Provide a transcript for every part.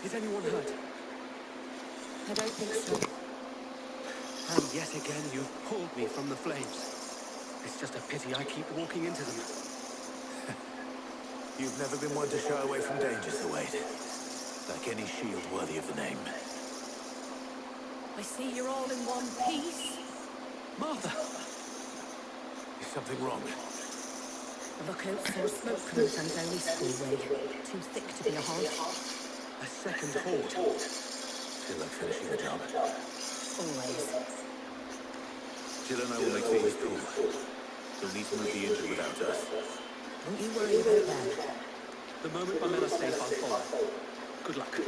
Is anyone hurt? I don't think so. And yet again, you pulled me from the flames. It's just a pity I keep walking into them. You've never been one to shy away from danger, Sir Wade. Like any shield worthy of the name. I see you're all in one piece. Martha! Is something wrong? The lookout saw smoke coming from down Eastway way. Too thick to be a halt. A second horde. Feel like finishing the job. Always. Jill and I will make things cool. You'll need to move the injured without us. Don't you worry about that. The moment my men are safe, I'll follow. Good luck.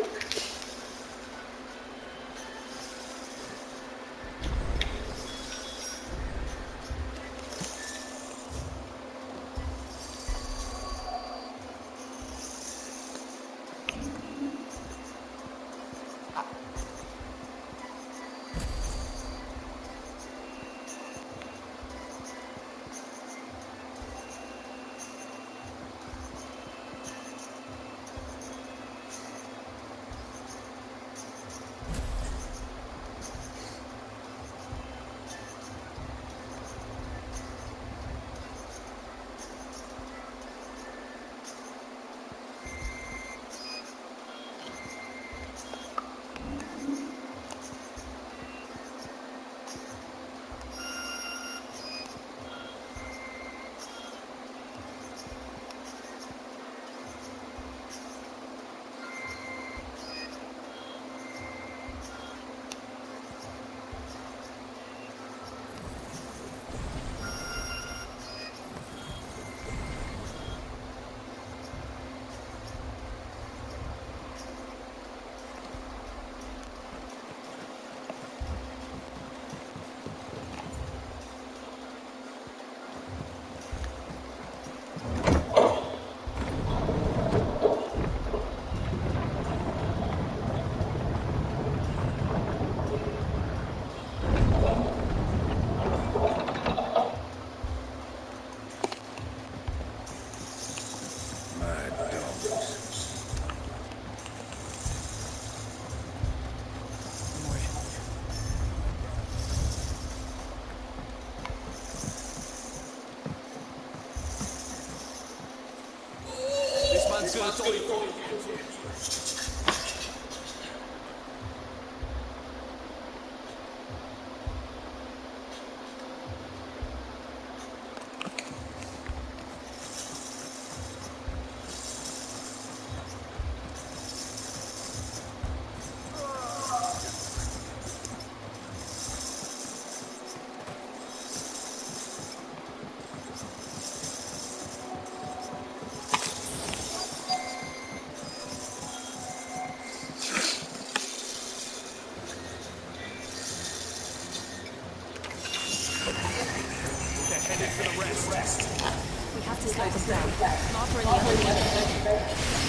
We have to slow them down. Martha and the others need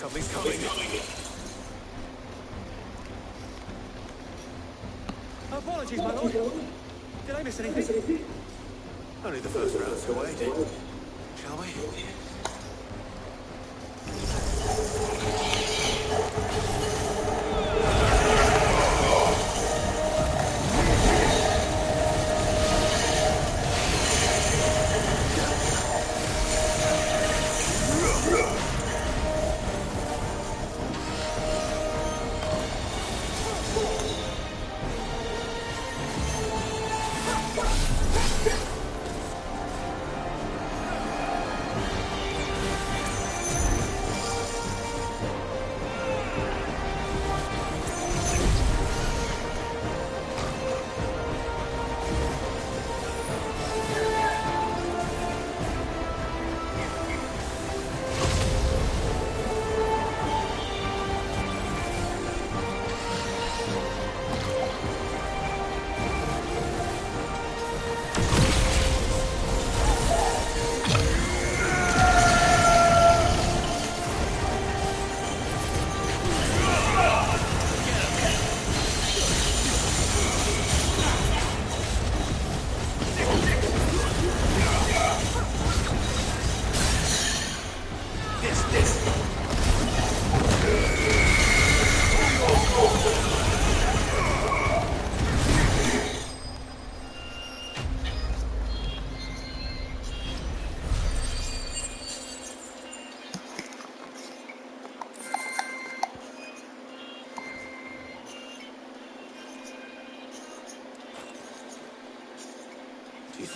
Something's coming. Apologies, my lord. Did I miss anything? Only the first round, Sir Wade. Shall we?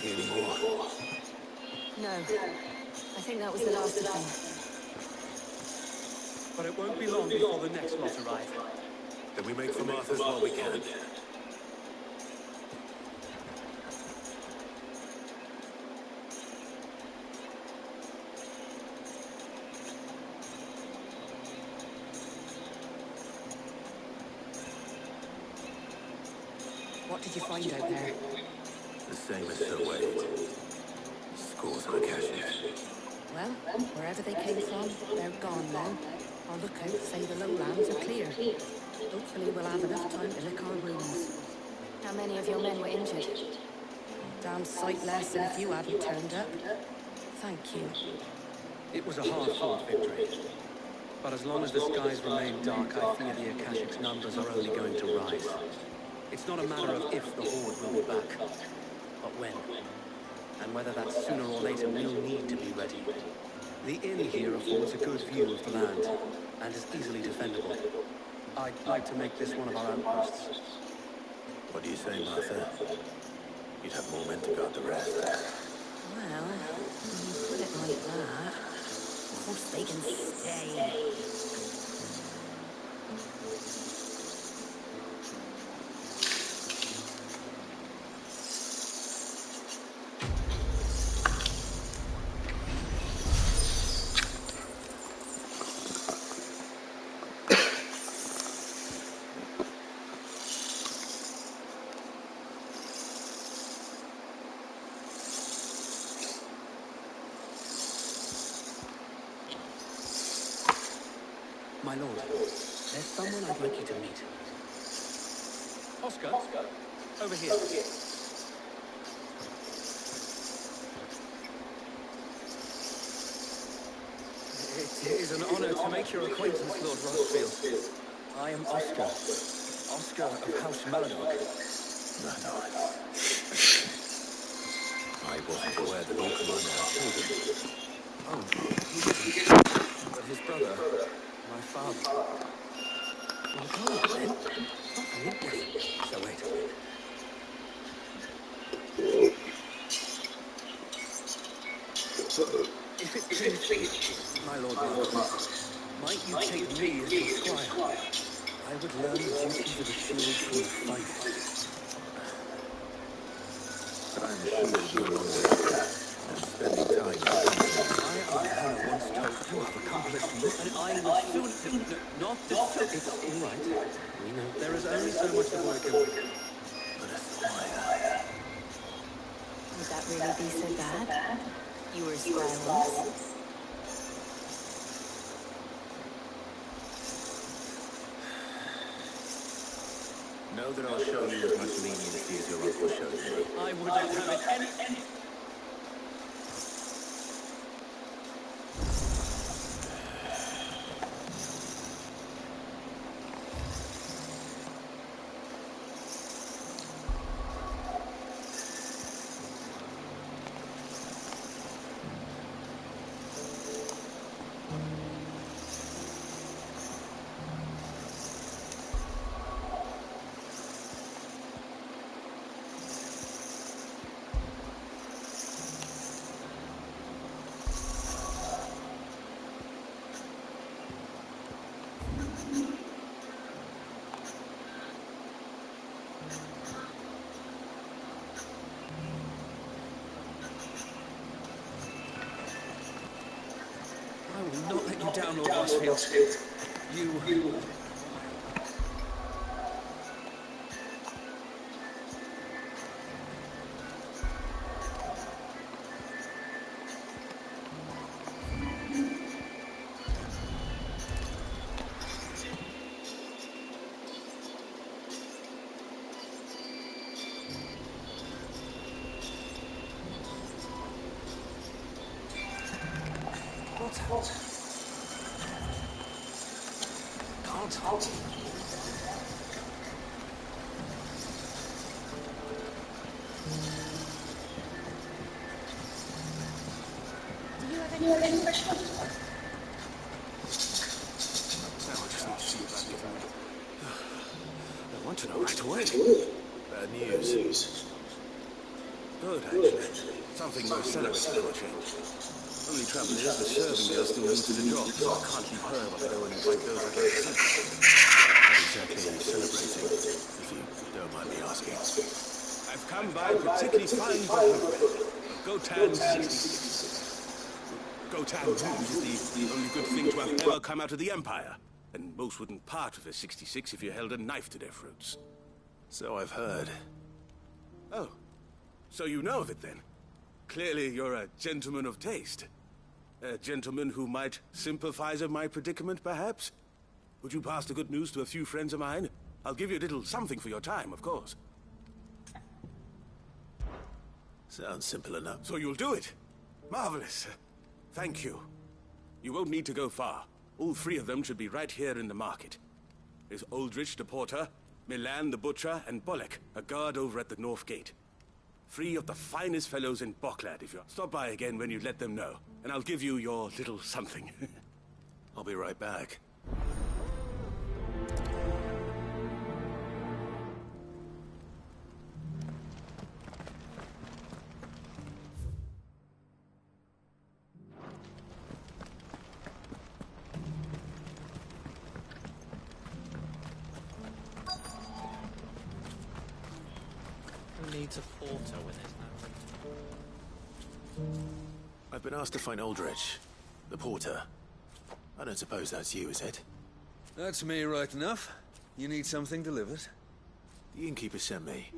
see any more? No. I think that was the last of them. But it won't be long before the next lot arrive. Then we make for Martha's while we can. What did you find out there? The same as Sir Wade. Scores of Akashics. Well, wherever they came from, they're gone now. Our lookouts say the lowlands are clear. Hopefully we'll have enough time to lick our wounds. How many of your men were injured? Damn sight less than if you hadn't turned up. Thank you. It was a hard-fought victory. But as long as the skies remain dark, I fear the Akashic's numbers are only going to rise. It's not a matter of if the Horde will be back, but when. And whether that's sooner or later, we'll need to be ready. The inn here affords a good view of the land, and is easily defendable. I'd like to make this one of our outposts. What do you say, Martha? You'd have more men to guard the rest. Well, when you put it like that, of course they can stay. My lord, there's someone I'd like you to meet. Oscar, over here. It is an honor to make your acquaintance, Lord Rothfield. I am Oscar. Oscar of House Murdoch. Murdoch. I wasn't aware that all commander had children. Oh, he didn't. But his brother, my father. Well, go on then. Wait. So wait. If it please, my lord Marquis, might you take me as your squire? I would learn the duties of a shield from the finest. But I'm assured you're on your way back, and spending time in the company. My Aunt Hannah once told you have accomplished much, and I would soon... Not this... It's all right. We know there is only so much the boy can do. But a squire. Would that really be so bad? You were a squire once. Know that I'll show you as much leniency as your uncle showed me. I wouldn't have it any... I will not let you down, Lord Rothfield. You... What? Can't. Do you have any questions? No, I just need to see you about the food. I want to know right away. Bad news. Good, actually. Something most celebrated for a change. Only trouble is, the serving girls still new to the job, so I can't leave her while I go and invite those I'd like to see. What exactly are you celebrating, if you don't mind me asking? I've come by particularly fine for Hope. A Gotan 66. Gotan news is the only good thing to have ever come out of the Empire. And most wouldn't part with a 66 if you held a knife to their throats. So I've heard. Oh, so you know of it then? Clearly you're a gentleman of taste. A gentleman who might sympathize with my predicament, perhaps? Would you pass the good news to a few friends of mine? I'll give you a little something for your time, of course. Sounds simple enough. So you'll do it? Marvelous. Thank you. You won't need to go far. All three of them should be right here in the market. There's Aldrich the porter, Milan the butcher, and Bolek, a guard over at the north gate. Three of the finest fellows in Boklad, if you stop by again when you let them know. And I'll give you your little something. I'll be right back. Needs a porter when there's no... I've been asked to find Aldrich, the porter. I don't suppose that's you, is it? That's me right enough. You need something delivered? The innkeeper sent me.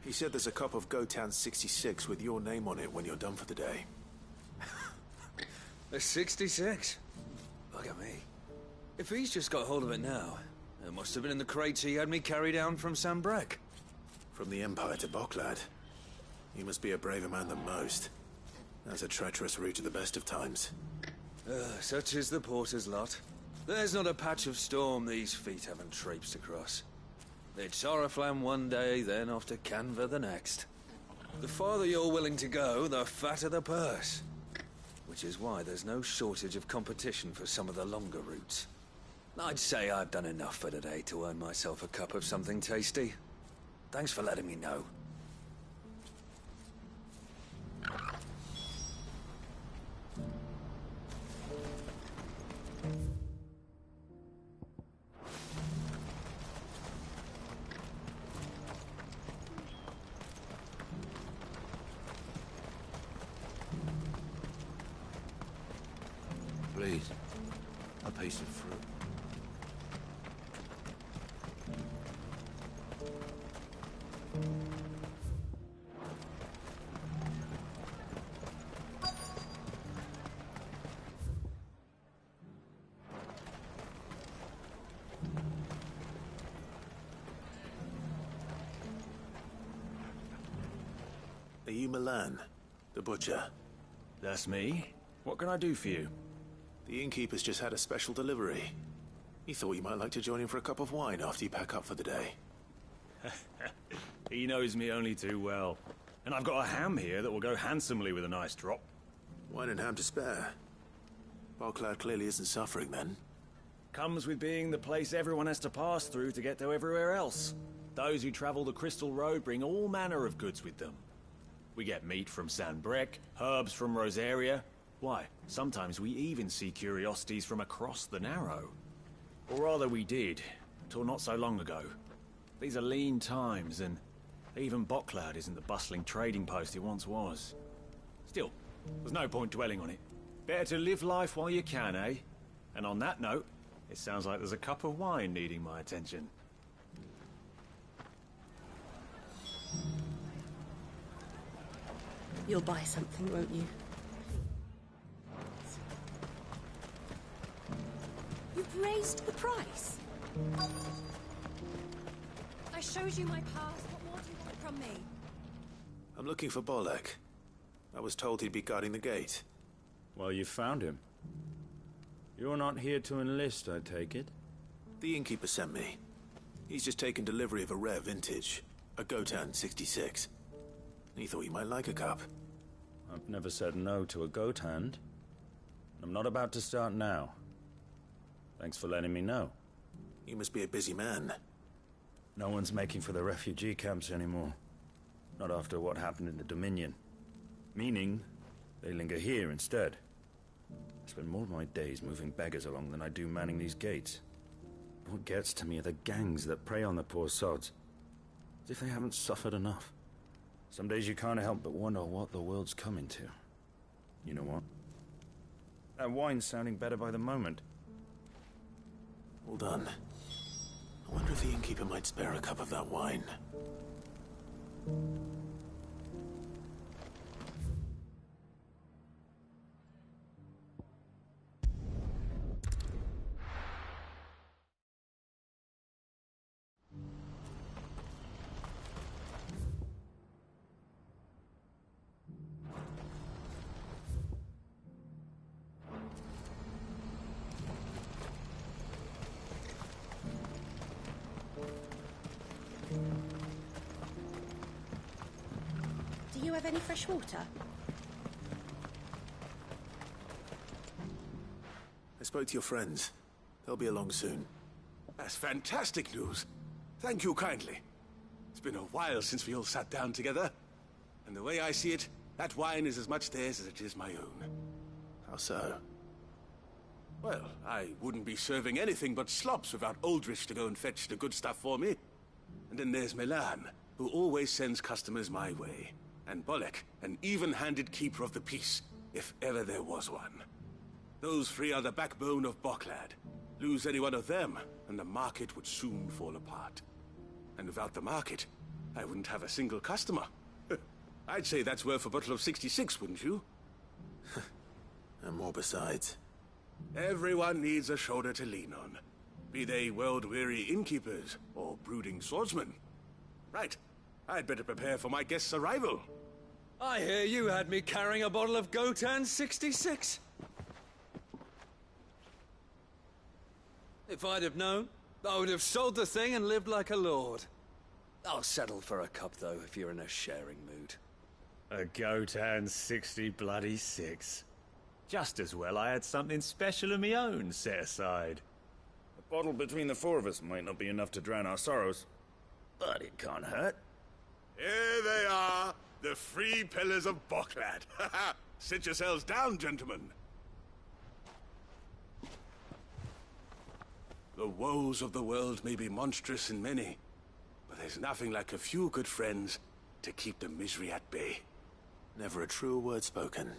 He said there's a cup of Gotan 66 with your name on it when you're done for the day. A 66? Look at me. If he's just got hold of it now, it must have been in the crates he had me carry down from Sambrek. From the Empire to Boklad. You must be a braver man than most. That's a treacherous route at the best of times. Such is the porter's lot. There's not a patch of storm these feet haven't traipsed across. It's Oriflamme one day, then off to Canva the next. The farther you're willing to go, the fatter the purse. Which is why there's no shortage of competition for some of the longer routes. I'd say I've done enough for today to earn myself a cup of something tasty. Thanks for letting me know. Please, a piece of fruit. Are you Milan, the butcher? That's me. What can I do for you? The innkeeper's just had a special delivery. He thought you might like to join him for a cup of wine after you pack up for the day. He knows me only too well. And I've got a ham here that will go handsomely with a nice drop. Wine and ham to spare. Boklad clearly isn't suffering then. Comes with being the place everyone has to pass through to get to everywhere else. Those who travel the Crystal Road bring all manner of goods with them. We get meat from Sanbrek, herbs from Rosaria. Why, sometimes we even see curiosities from across the Narrow. Or rather we did, till not so long ago. These are lean times, and even Boklad isn't the bustling trading post it once was. Still, there's no point dwelling on it. Better to live life while you can, eh? And on that note, it sounds like there's a cup of wine needing my attention. You'll buy something, won't you? You've raised the price. I showed you my pass. What more do you want from me? I'm looking for Bolek. I was told he'd be guarding the gate. Well, you found him. You're not here to enlist, I take it? The innkeeper sent me. He's just taken delivery of a rare vintage, a Gotan 66. He thought you might like a cup. I've never said no to a goat hand. I'm not about to start now. Thanks for letting me know. You must be a busy man. No one's making for the refugee camps anymore. Not after what happened in the Dominion. Meaning, they linger here instead. I spend more of my days moving beggars along than I do manning these gates. What gets to me are the gangs that prey on the poor sods. As if they haven't suffered enough. Some days you can't help but wonder what the world's coming to. You know what? That wine's sounding better by the moment. Hold on. I wonder if the innkeeper might spare a cup of that wine. Do you have any fresh water? I spoke to your friends. They'll be along soon. That's fantastic news. Thank you kindly. It's been a while since we all sat down together. And the way I see it, that wine is as much theirs as it is my own. How so? Well, I wouldn't be serving anything but slops without Aldrich to go and fetch the good stuff for me. And then there's Milan, who always sends customers my way. And Bolek, an even-handed keeper of the peace, if ever there was one. Those three are the backbone of Boklad. Lose any one of them, and the market would soon fall apart. And without the market, I wouldn't have a single customer. I'd say that's worth a bottle of 66, wouldn't you? And more besides. Everyone needs a shoulder to lean on. Be they world-weary innkeepers or brooding swordsmen. Right. I'd better prepare for my guest's arrival. I hear you had me carrying a bottle of Gotan 66. If I'd have known, I would have sold the thing and lived like a lord. I'll settle for a cup, though, if you're in a sharing mood. A Gotan 60 bloody 6. Just as well I had something special of my own set aside. A bottle between the four of us might not be enough to drown our sorrows, but it can't hurt. Here they are, the three pillars of Boklad. Sit yourselves down, gentlemen. The woes of the world may be monstrous in many, but there's nothing like a few good friends to keep the misery at bay. Never a truer word spoken.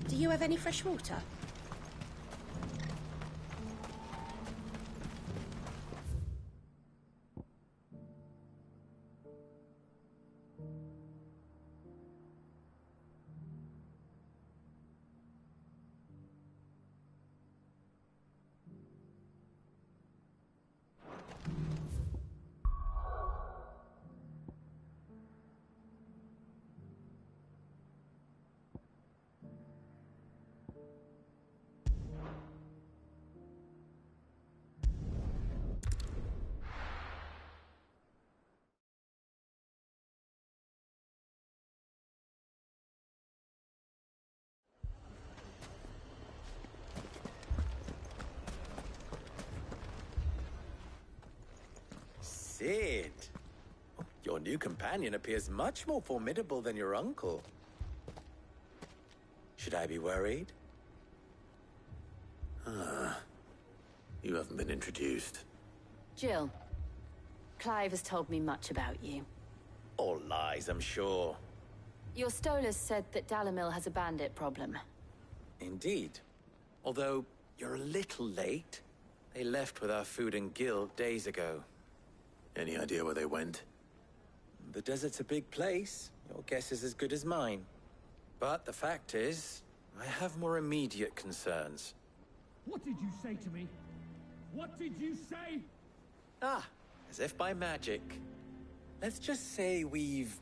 Do you have any fresh water? Sid, your new companion appears much more formidable than your uncle. Should I be worried? You haven't been introduced. Jill, Clive has told me much about you. All lies, I'm sure. Your Stolas said that Dalamil has a bandit problem. Indeed. Although, you're a little late. They left with our food and guild days ago. Any idea where they went? The desert's a big place. Your guess is as good as mine. But the fact is, I have more immediate concerns. What did you say to me? What did you say? Ah, as if by magic. Let's just say we've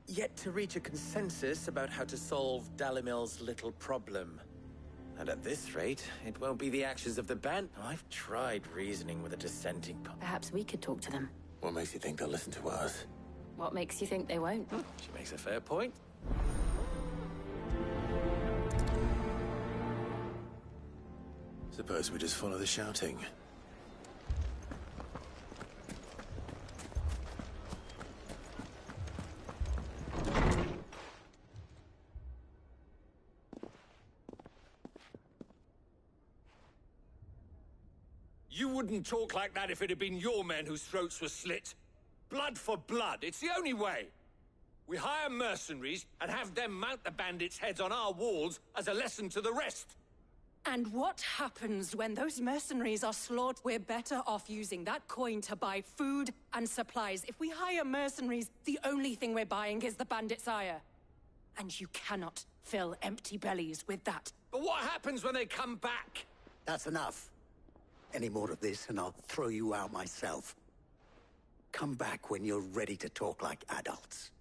yet to reach a consensus about how to solve Dalimil's little problem. And at this rate, it won't be the actions of the band. I've tried reasoning with a dissenting... Perhaps we could talk to them. What makes you think they'll listen to us? What makes you think they won't? She makes a fair point. Suppose we just follow the shouting. You wouldn't talk like that if it had been your men whose throats were slit. Blood for blood, it's the only way. We hire mercenaries and have them mount the bandits' heads on our walls as a lesson to the rest. And what happens when those mercenaries are slaughtered? We're better off using that coin to buy food and supplies. If we hire mercenaries, the only thing we're buying is the bandits' ire. And you cannot fill empty bellies with that. But what happens when they come back? That's enough. Any more of this and I'll throw you out myself. Come back when you're ready to talk like adults.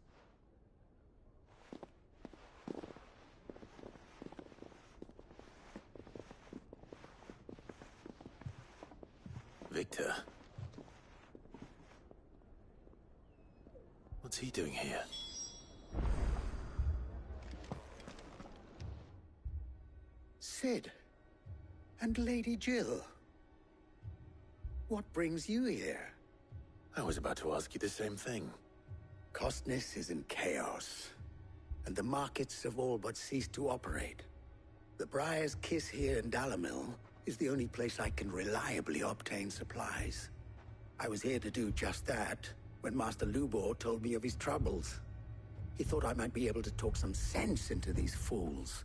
Victor. What's he doing here? Sid. And Lady Jill. What brings you here? I was about to ask you the same thing. Costness is in chaos, and the markets have all but ceased to operate. The Briar's Kiss here in Dalimil is the only place I can reliably obtain supplies. I was here to do just that when Master Lubor told me of his troubles. He thought I might be able to talk some sense into these fools.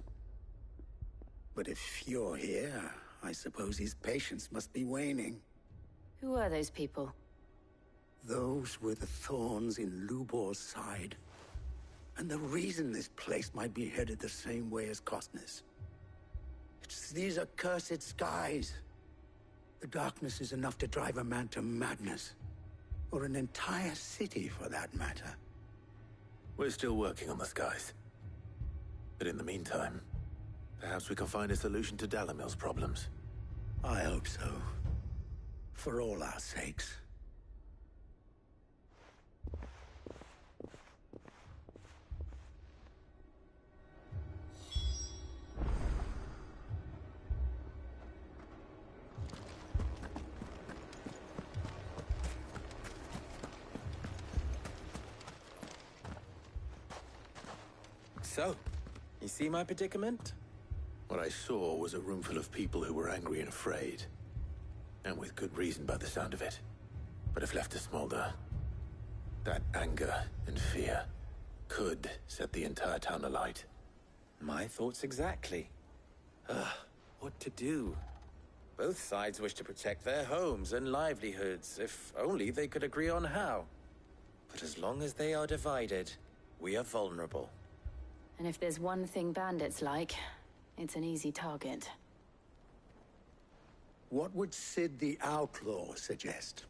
But if you're here, I suppose his patience must be waning. Who are those people? Those were the thorns in Lubor's side. And the reason this place might be headed the same way as Costness. It's these accursed skies. The darkness is enough to drive a man to madness. Or an entire city, for that matter. We're still working on the skies. But in the meantime, perhaps we can find a solution to Dalimil's problems. I hope so. For all our sakes. So, you see my predicament? What I saw was a room full of people who were angry and afraid. And with good reason by the sound of it. But if left to smolder, that anger and fear could set the entire town alight. My thoughts exactly. What to do? Both sides wish to protect their homes and livelihoods, if only they could agree on how. But as long as they are divided, we are vulnerable. And if there's one thing bandits like, it's an easy target. What would Sid the Outlaw suggest?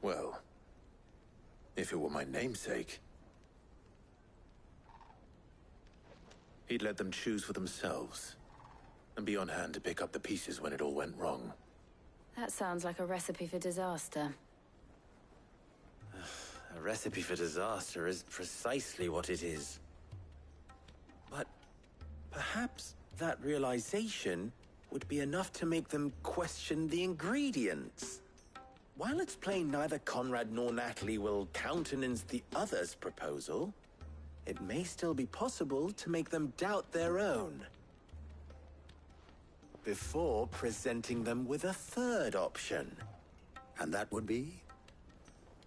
Well, if it were my namesake, he'd let them choose for themselves, and be on hand to pick up the pieces when it all went wrong. That sounds like a recipe for disaster. A recipe for disaster is precisely what it is. But perhaps that realization would be enough to make them question the ingredients. While it's plain neither Conrad nor Natalie will countenance the other's proposal, it may still be possible to make them doubt their own. Before presenting them with a third option. And that would be?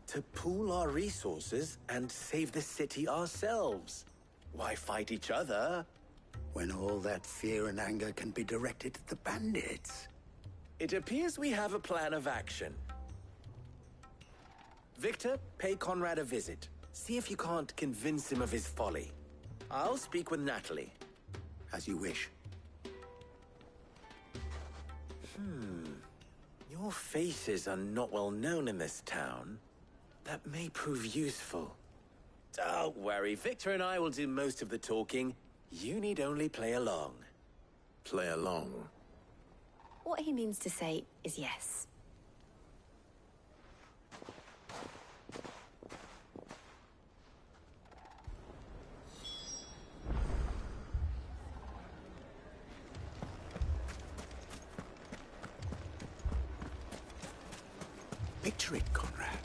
To pool our resources and save the city ourselves. Why fight each other? When all that fear and anger can be directed at the bandits. It appears we have a plan of action. Victor, pay Conrad a visit. See if you can't convince him of his folly. I'll speak with Natalie. As you wish. Your faces are not well known in this town. That may prove useful. Don't worry, Victor and I will do most of the talking. You need only play along. Play along? What he means to say is yes. Picture it, Conrad.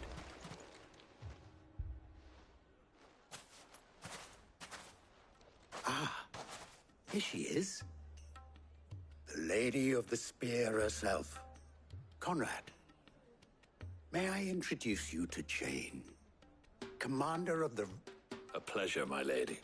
Ah, here she is. The Lady of the Spear herself. Conrad, may I introduce you to Jane, commander of the... A pleasure, my lady.